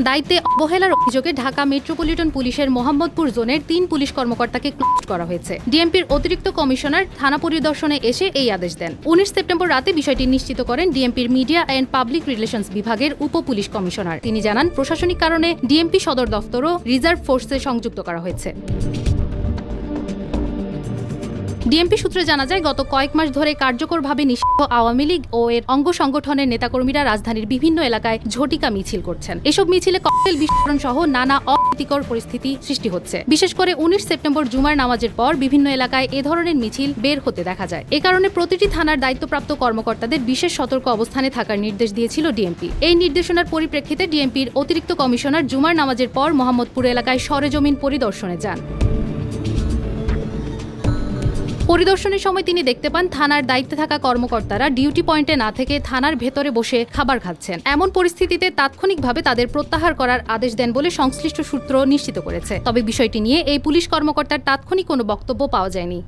দায়িত্বে অবহেলার অভিযোগে ঢাকা মেট্রোপলিটন পুলিশের মোহাম্মদপুর জোনের ৩ পুলিশ কর্মকর্তাকে ক্লোজ করা হয়েছে। ডিএমপির অতিরিক্ত কমিশনার থানা পরিদর্শনে এসে এই আদেশ দেন। ১৯ সেপ্টেম্বর রাতে বিষয়টি নিশ্চিত করেন ডিএমপির মিডিয়া অ্যান্ড পাবলিক রিলেশনস বিভাগের উপ পুলিশ কমিশনার। তিনি জানান, প্রশাসনিক কারণে ডিএমপি সদর দফতরও রিজার্ভ ফোর্সে সংযুক্ত করা হয়েছে। ডিএমপি সূত্রে জানা যায়, গত কয়েক মাস ধরে কার্যকরভাবে নিষিদ্ধ আওয়ামী লীগ ও এর অঙ্গ সংগঠনের নেতাকর্মীরা রাজধানীর বিভিন্ন এলাকায় ঝটিকা মিছিল করছেন। এসব মিছিলে ককটেল বিস্ফোরণ সহ নানা অপ্রীতিকর পরিস্থিতি সৃষ্টি হচ্ছে। বিশেষ করে ১৯ সেপ্টেম্বর জুমার নামাজের পর বিভিন্ন এলাকায় এ ধরনের মিছিল বের হতে দেখা যায়। এ কারণে প্রতিটি থানার দায়িত্বপ্রাপ্ত কর্মকর্তাদের বিশেষ সতর্ক অবস্থানে থাকার নির্দেশ দিয়েছিল ডিএমপি। এই নির্দেশনার পরিপ্রেক্ষিতে ডিএমপির অতিরিক্ত কমিশনার জুমার নামাজের পর মোহাম্মদপুর এলাকায় সরেজমিন পরিদর্শনে যান। পরিদর্শনের সময় তিনি দেখতে পান, থানার দায়িত্বে থাকা কর্মকর্তারা ডিউটি পয়েন্টে না থেকে থানার ভেতরে বসে খাবার খাচ্ছেন। এমন পরিস্থিতিতে তাৎক্ষণিকভাবে তাদের প্রত্যাহার করার আদেশ দেন বলে সংশ্লিষ্ট সূত্র নিশ্চিত করেছে। তবে বিষয়টি নিয়ে এই পুলিশ কর্মকর্তার তাৎক্ষণিক কোনো বক্তব্য পাওয়া যায়নি।